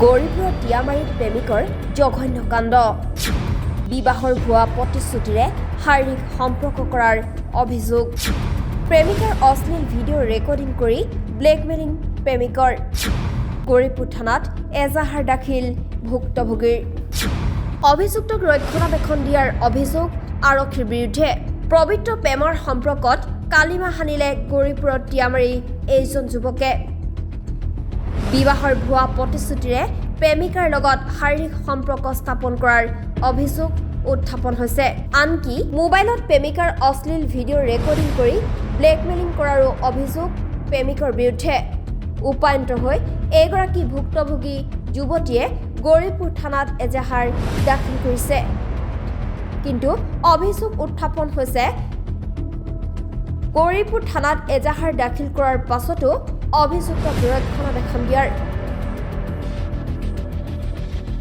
গৌৰীপুৰৰ টিয়ামাৰীত প্ৰেমিকৰ জঘন্য কাণ্ড বিবাহৰ ভুৱা প্ৰতিশ্ৰুতিৰে শাৰীৰিক সম্পৰ্ক কৰাৰ অভিযোগ প্ৰেমিকাৰ অশ্লীল ভিডিঅ' ৰেকৰ্ডিং কৰি ব্লেকমেইলিং প্ৰেমিকৰ গৌৰীপুৰ থানাত এজাহাৰ দাখিল ভুক্তভোগীৰ অভিযুক্তক ৰক্ষণাবেক্ষণ দিয়াৰ অভিযোগ আৰক্ষীৰ বিৰুদ্ধে পবিত্ৰ প্ৰেমৰ সম্পৰ্কত কালিমা সানিলে গৌৰীপুৰৰ টিয়ামাৰী এইজন যুৱকে বিবাহৰ ভুৱা প্ৰতিশ্ৰুতিৰে প্ৰেমিকাৰ লগত শাৰীৰিক সম্পৰ্ক স্থাপন কৰাৰ অভিযোগ উত্থাপন হৈছে আনকি মোবাইলত প্ৰেমিকাৰ অশ্লীল ভিডিঅ' ৰেকৰ্ডিং কৰি ব্লেকমেইলিং কৰাৰো অভিযোগ প্ৰেমিকৰ বিৰুদ্ধে উপায়ন্ত হৈ এগৰাকী ভুক্তভোগী যুৱতীয়ে গৌৰীপুৰ থানাত এজাহাৰ দাখিল কৰিছে কিন্তু অভিযোগ উত্থাপন হৈছে গৌৰীপুৰ থানাত এজাহাৰ দাখিল কৰাৰ পাছতো অভিযুক্তক ৰক্ষণাবেক্ষণ দিয়াৰ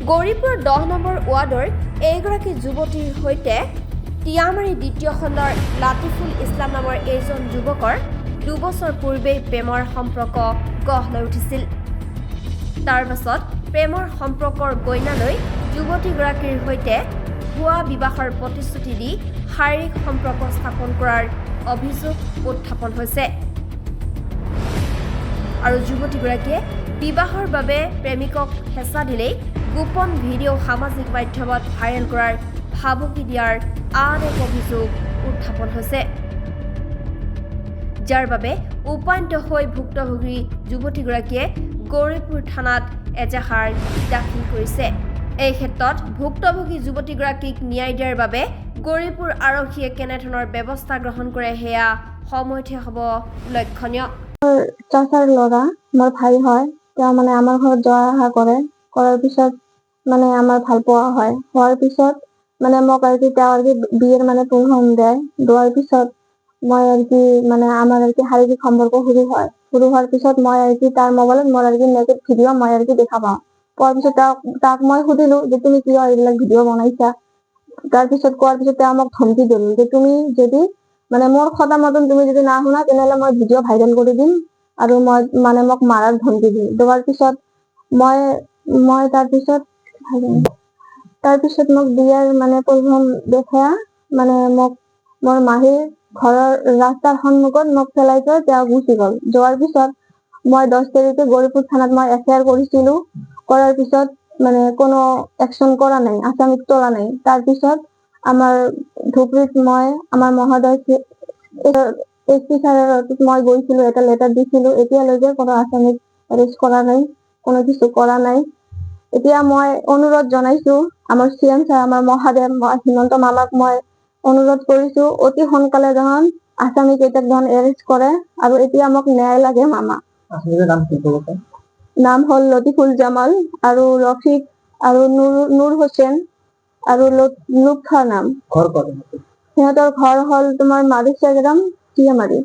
গৌৰীপুৰৰ 10 নম্বৰ ৱাৰ্ডৰ এইগৰাকী যুৱতীৰ সৈতে টিয়ামাৰী দ্বিতীয় খণ্ডৰ লাতিফুল ইছলাম নামৰ এইজন যুৱকৰ 2 বছৰ পূৰ্বেই প্ৰেমৰ সম্পৰ্ক গঢ় লৈ উঠিছিল তাৰ পাছত প্ৰেমৰ সম্পৰ্কৰ গইনালৈ যুৱতীগৰাকীৰ সৈতে ভুৱা বিবাহৰ প্ৰতিশ্ৰুতি দি শাৰীৰিক সম্পৰ্ক স্থাপন কৰাৰ অভিযোগ উত্থাপন হৈছে আৰু যুৱতীগৰাকীয়ে বিবাহৰ বাবে প্ৰেমিকক হেঁচা দিলেই গোপন ভিডিঅ' সামাজিক মাধ্যমত ভাইৰেল কৰাৰ ভাবুকি দিয়াৰ আন এক অভিযোগ উত্থাপন হৈছে যাৰ বাবে উপায়ন্ত হৈ ভুক্তভোগী যুৱতীগৰাকীয়ে গৌৰীপুৰ থানাত এজাহাৰ দাখিল কৰিছে এই ক্ষেত্ৰত ভুক্তভোগী যুৱতীগৰাকীক ন্যায় দিয়াৰ বাবে গৌৰীপুৰ আৰক্ষীয়ে কেনেধৰণৰ ব্যৱস্থা গ্ৰহণ কৰে সেয়া সময়তহে হ'ব লক্ষণীয় চাচাৰ ল'ৰা মোৰ ভাই হয় তেওঁ মানে আমাৰ ঘৰত যোৱা অহা কৰে কৰাৰ পিছত মানে আমাৰ ভাল পোৱা হয় হোৱাৰ পিছত মানে মোক আৰু কি তেওঁ আৰু কি বিয়েৰ মানে প্ৰমাণ দেয় দেওয়াৰ পিছত মই আৰু কি মানে আমাৰ আৰু কি শাৰীৰিক সম্পৰ্ক শুৰু হোৱাৰ পিছত মই আৰু কি তাৰ মোবাইলত মোৰ আৰু কি নেগেটিভ ভিডিঅ' মই আৰু কি দেখা পাওঁ পোৱাৰ পিছত তাক মই সুধিলো যে তুমি কিয় এইবিলাক ভিডিঅ' বনাইছা তাৰপিছত কোৱাৰ পিছত তেওঁ মোক ধমকি দিল যে তুমি যদি মানে মোৰ কথা মতন তুমি যদি না শুনা তেনেহলে মই ভিডিঅ' ভাইৰেল কৰি দিম আৰু মই মানে মোক মাৰাৰ ধমকি দিল দেওয়াৰ পিছত মই তাৰপিছত মোক বিয়াৰ মানে প্ৰথম দেখা মানে মোক মোৰ মাহীৰ ঘৰৰ ৰাস্তাৰ সন্মুখত মোক পেলাই থৈ তেওঁ গুচি গ'ল যোৱাৰ পিছত মই 10 তাৰিখে গৌৰীপুৰ থানাত মই এফআইআৰ কৰিছিলো কৰাৰ পিছত মানে কোনো একশন কৰা নাই আসামিক তোলা নাই তাৰপিছত আমাৰ ধুবুৰীত মই আমাৰ মহোদয় এসপি ছাৰৰ মই গৈছিলো এটা লেটাৰ দিছিলো এতিয়ালৈকে কোনো আসামিক এৰেষ্ট কৰা নাই কোনো কিছু কৰা নাই এতিয়া মই অনুৰোধ জনাইছো আমাৰ সিএম ছাৰ আমাৰ মহাদেৱ হিমন্ত মামাক মই অনুৰোধ কৰিছো অতি সোনকালে যেন আসামি কেইটাক যেন এৰেষ্ট কৰে আৰু এতিয়া মোক ন্যায় লাগে মামা নাম হল লতিফুল জামাল আৰু ৰফিক আৰু নুৰ হোসেন আৰু লুৎফা নাম সিহঁতৰ ঘৰ হল তোমাৰ মাৰিচাগ্ৰাম টিয়ামাৰী